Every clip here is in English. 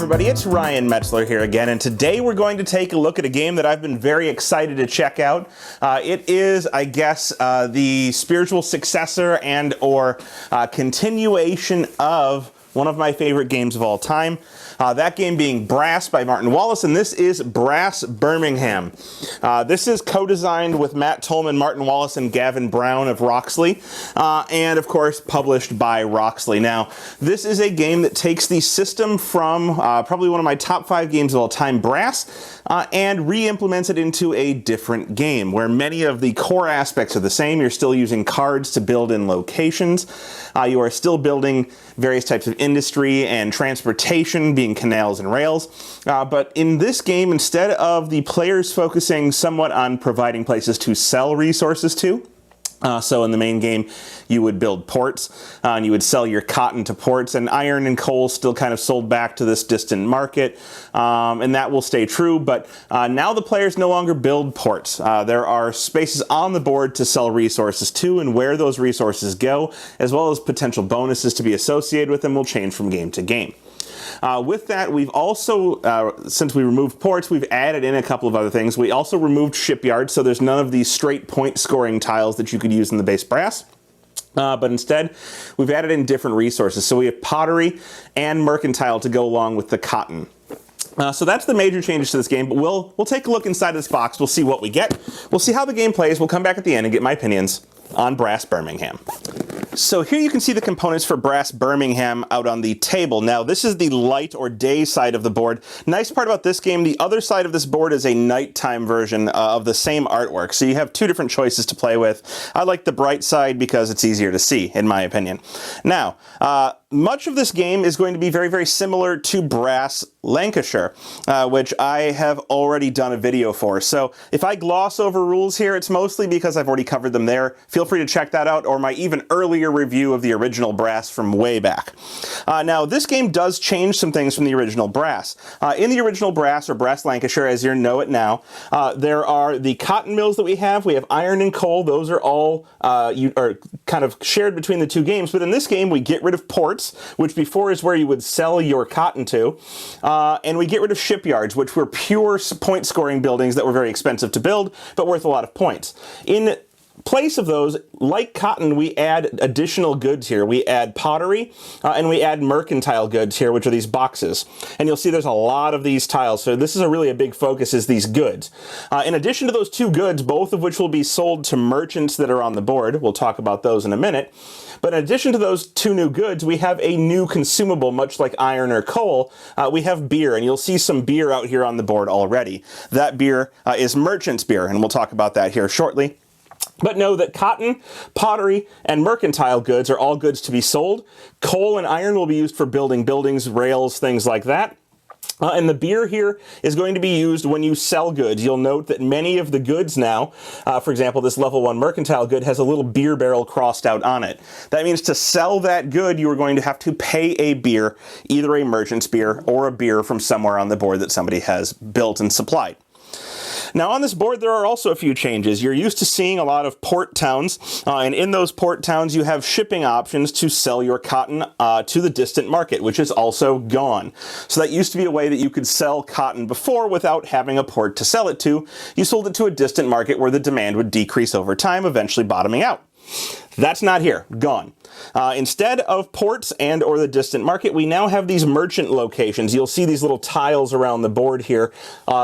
everybody, it's Ryan Metzler here again, and today we're going to take a look at a game that I've been very excited to check out. It is, I guess, the spiritual successor and or continuation of one of my favorite games of all time. That game being Brass by Martin Wallace, and this is Brass Birmingham. This is co-designed with Matt Tolman, Martin Wallace, and Gavin Brown of Roxley, and of course published by Roxley. Now, this is a game that takes the system from probably one of my top 5 games of all time, Brass, and re-implements it into a different game, where many of the core aspects are the same. You're still using cards to build in locations. You are still building various types of industry and transportation, being canals and rails. But in this game, instead of the players focusing somewhat on providing places to sell resources to, so in the main game, you would build ports, and you would sell your cotton to ports, and iron and coal still kind of sold back to this distant market, and that will stay true, but now the players no longer build ports. There are spaces on the board to sell resources to, and where those resources go, as well as potential bonuses to be associated with them, will change from game to game. With that, we've also, since we removed ports, we've added in a couple of other things. We also removed shipyards, so there's none of these straight point scoring tiles that you could use in the base Brass. But instead, we've added in different resources. So we have pottery and mercantile to go along with the cotton. So that's the major changes to this game, but we'll take a look inside this box. We'll see what we get. We'll see how the game plays. We'll come back at the end and get my opinions on Brass Birmingham. So here you can see the components for Brass Birmingham out on the table. Now, this is the light or day side of the board. Nice part about this game, the other side of this board is a nighttime version of the same artwork. So you have 2 different choices to play with. I like the bright side because it's easier to see, in my opinion. Now, much of this game is going to be very, very similar to Brass Lancashire, which I have already done a video for. So if I gloss over rules here, it's mostly because I've already covered them there. Feel free to check that out, or my even earlier review of the original Brass from way back. Now, this game does change some things from the original Brass. In the original Brass, or Brass Lancashire as you know it now, there are the cotton mills that we have. We have iron and coal. Those are all are kind of shared between the 2 games. But in this game, we get rid of ports, which before is where you would sell your cotton to, and we get rid of shipyards, which were pure point scoring buildings that were very expensive to build, but worth a lot of points. In place of those, like cotton, we add additional goods here. We add pottery, and we add mercantile goods here, which are these boxes. And you'll see there's a lot of these tiles, so this is really a big focus, is these goods. In addition to those 2 goods, both of which will be sold to merchants that are on the board, we'll talk about those in a minute, but in addition to those 2 new goods, we have a new consumable, much like iron or coal. We have beer, and you'll see some beer out here on the board already. That beer is merchant's beer, and we'll talk about that here shortly. But know that cotton, pottery, and mercantile goods are all goods to be sold. Coal and iron will be used for building buildings, rails, things like that. And the beer here is going to be used when you sell goods. You'll note that many of the goods now, for example, this level 1 mercantile good has a little beer barrel crossed out on it. That means to sell that good, you are going to have to pay a beer, either a merchant's beer or a beer from somewhere on the board that somebody has built and supplied. Now, on this board, there are also a few changes. You're used to seeing a lot of port towns, and in those port towns, you have shipping options to sell your cotton to the distant market, which is also gone. So that used to be a way that you could sell cotton before without having a port to sell it to. You sold it to a distant market where the demand would decrease over time, eventually bottoming out. That's not here. Gone. Instead of ports and or the distant market, we now have these merchant locations. You'll see these little tiles around the board here.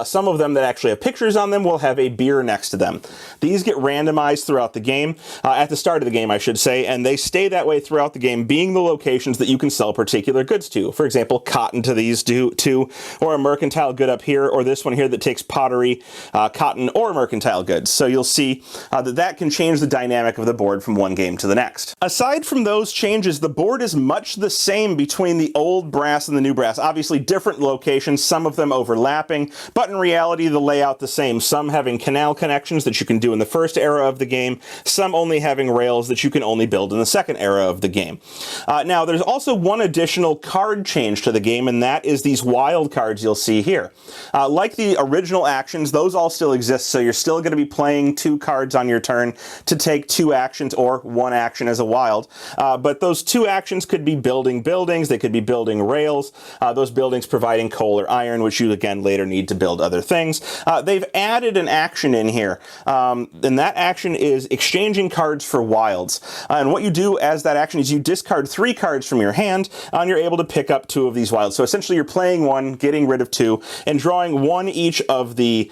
Some of them that actually have pictures on them will have a beer next to them. These get randomized throughout the game, at the start of the game, I should say, and they stay that way throughout the game, being the locations that you can sell particular goods to. For example, cotton to these two, or a mercantile good up here, or this one here that takes pottery, cotton, or mercantile goods. So you'll see that can change the dynamic of the board from one game to the next. Aside from those changes, the board is much the same between the old Brass and the new Brass. Obviously different locations, some of them overlapping, but in reality the layout the same. Some having canal connections that you can do in the first era of the game, some only having rails that you can only build in the second era of the game. Now there's also one additional card change to the game, and that is these wild cards you'll see here. Like the original actions, those all still exist, so you're still going to be playing 2 cards on your turn to take 2 actions, or one action as a wild. But those two actions could be building buildings, they could be building rails, those buildings providing coal or iron, which you again later need to build other things. They've added an action in here, and that action is exchanging cards for wilds. And what you do as that action is you discard 3 cards from your hand, and you're able to pick up 2 of these wilds. So essentially you're playing 1, getting rid of 2, and drawing 1 each of the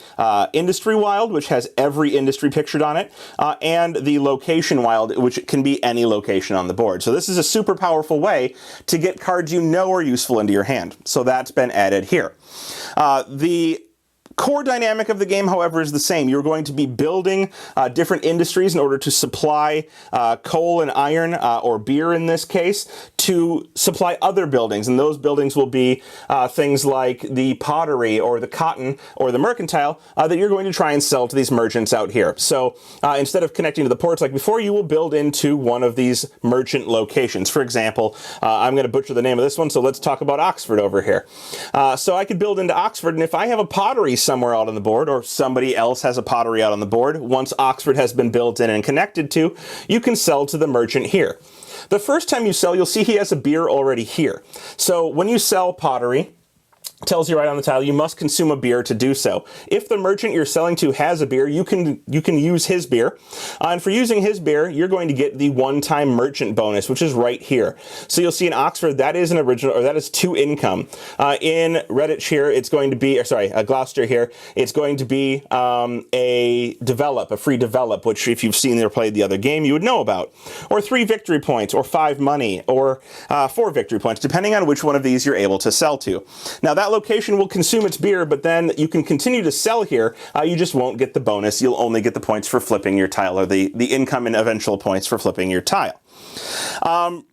industry wild, which has every industry pictured on it, and the location wild, which can be any location on the board. So this is a super powerful way to get cards you know are useful into your hand. So that's been added here. The core dynamic of the game, however, is the same. You're going to be building different industries in order to supply coal and iron, or beer in this case, to supply other buildings. And those buildings will be things like the pottery or the cotton or the mercantile that you're going to try and sell to these merchants out here. So instead of connecting to the ports like before, you will build into one of these merchant locations. For example, I'm going to butcher the name of this one, so let's talk about Oxford over here. So I could build into Oxford, and if I have a pottery somewhere out on the board, or somebody else has a pottery out on the board, once Oxford has been built in and connected to, you can sell to the merchant here. The first time you sell, you'll see he has a beer already here. So when you sell pottery, it tells you right on the tile, you must consume a beer to do so. If the merchant you're selling to has a beer, you can use his beer. And for using his beer, you're going to get the one-time merchant bonus, which is right here. So you'll see in Oxford, that is an original, or that is 2 income. In Redditch here, it's going to be, or sorry, Gloucester here, it's going to be a free develop, which if you've seen or played the other game, you would know about. Or 3 victory points, or 5 money, or 4 victory points, depending on which one of these you're able to sell to. Now that location will consume its beer, but then you can continue to sell here. You just won't get the bonus. You'll only get the points for flipping your tile, or the income and eventual points for flipping your tile.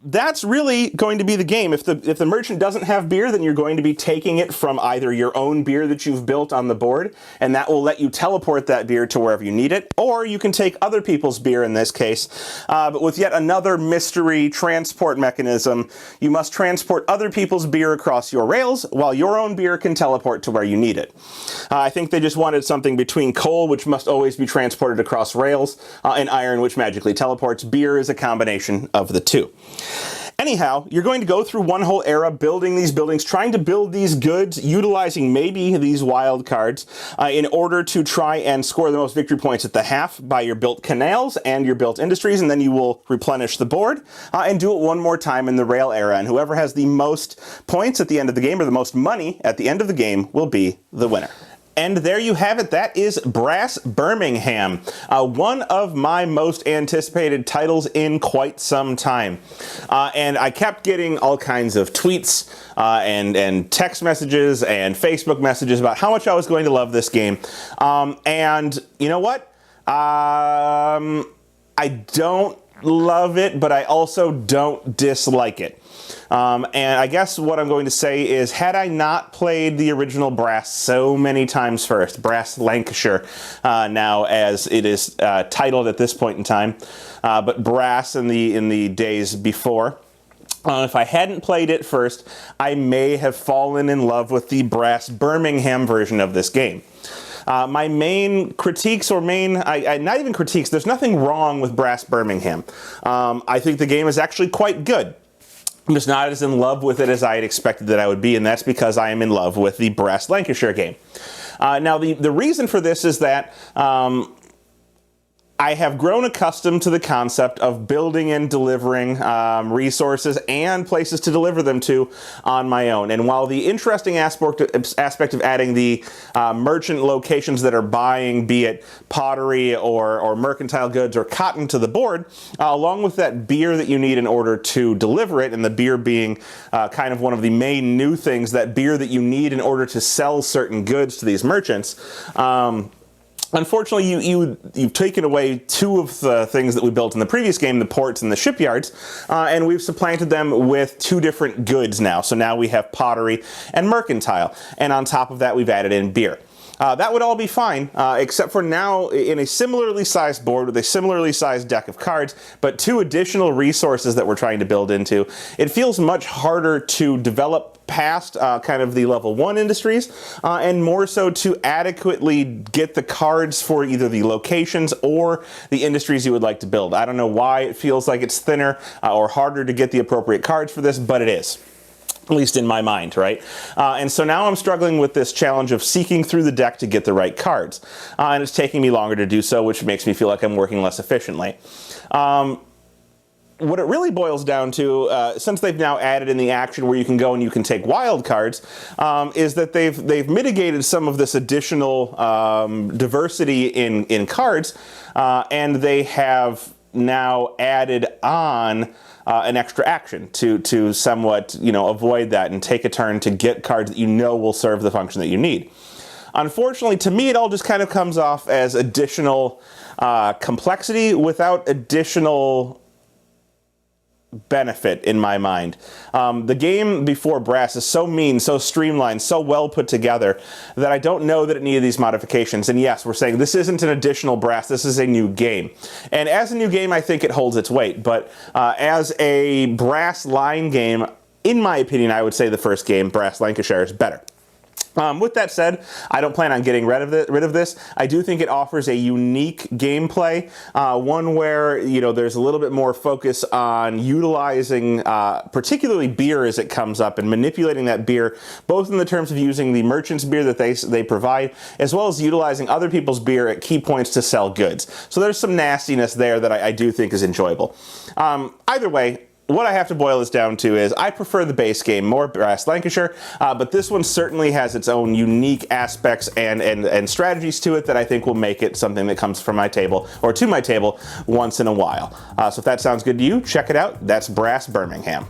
That's really going to be the game. If the merchant doesn't have beer, then you're going to be taking it from either your own beer that you've built on the board, and that will let you teleport that beer to wherever you need it, or you can take other people's beer in this case, but with yet another mystery transport mechanism. You must transport other people's beer across your rails, while your own beer can teleport to where you need it. I think they just wanted something between coal, which must always be transported across rails, and iron, which magically teleports. Beer is a combination of the two. Anyhow, you're going to go through one whole era building these buildings, trying to build these goods, utilizing maybe these wild cards in order to try and score the most victory points at the half by your built canals and your built industries, and then you will replenish the board and do it one more time in the rail era, and whoever has the most points at the end of the game, or the most money at the end of the game, will be the winner. And there you have it. That is Brass Birmingham, one of my most anticipated titles in quite some time. And I kept getting all kinds of tweets and text messages and Facebook messages about how much I was going to love this game. And you know what? I don't love it, but I also don't dislike it. And I guess what I'm going to say is, had I not played the original Brass so many times first, Brass Lancashire now as it is titled at this point in time, but Brass in the days before, if I hadn't played it first, I may have fallen in love with the Brass Birmingham version of this game. My main critiques, or not even critiques, there's nothing wrong with Brass Birmingham. I think the game is actually quite good. I'm just not as in love with it as I had expected that I would be, and that's because I am in love with the Brass Lancashire game. Now, the reason for this is that I have grown accustomed to the concept of building and delivering resources and places to deliver them to on my own. And while the interesting aspect of adding the merchant locations that are buying, be it pottery or mercantile goods or cotton to the board, along with that beer that you need in order to deliver it, and the beer being kind of one of the main new things, that beer that you need in order to sell certain goods to these merchants, unfortunately, you've taken away 2 of the things that we built in the previous game, the ports and the shipyards, and we've supplanted them with 2 different goods now. So now we have pottery and mercantile, and on top of that, we've added in beer. That would all be fine, except for now in a similarly sized board with a similarly sized deck of cards, but 2 additional resources that we're trying to build into. It feels much harder to develop past kind of the level 1 industries, and more so to adequately get the cards for either the locations or the industries you would like to build. I don't know why it feels like it's thinner or harder to get the appropriate cards for this, but it is. At least in my mind, right? And so now I'm struggling with this challenge of seeking through the deck to get the right cards. And it's taking me longer to do so, which makes me feel like I'm working less efficiently. What it really boils down to, since they've now added in the action where you can go and you can take wild cards, is that they've mitigated some of this additional diversity in cards, and they have now added on an extra action to somewhat, avoid that and take a turn to get cards that you know will serve the function that you need. Unfortunately, to me, it all just kind of comes off as additional complexity without additional benefit in my mind. The game before Brass is so mean, so streamlined, so well put together that I don't know that it needed these modifications. And yes, we're saying this isn't an additional Brass, this is a new game. And as a new game, I think it holds its weight. But as a Brass line game, in my opinion, I would say the first game, Brass Lancashire, is better. With that said, I don't plan on getting rid of this. I do think it offers a unique gameplay, one where there's a little bit more focus on utilizing particularly beer as it comes up and manipulating that beer, both in the terms of using the merchant's beer that they provide, as well as utilizing other people's beer at key points to sell goods. So there's some nastiness there that I do think is enjoyable. Either way, what I have to boil this down to is I prefer the base game, more Brass Lancashire, but this one certainly has its own unique aspects and strategies to it that I think will make it something that comes from my table, or to my table, once in a while. So if that sounds good to you, check it out. That's Brass Birmingham.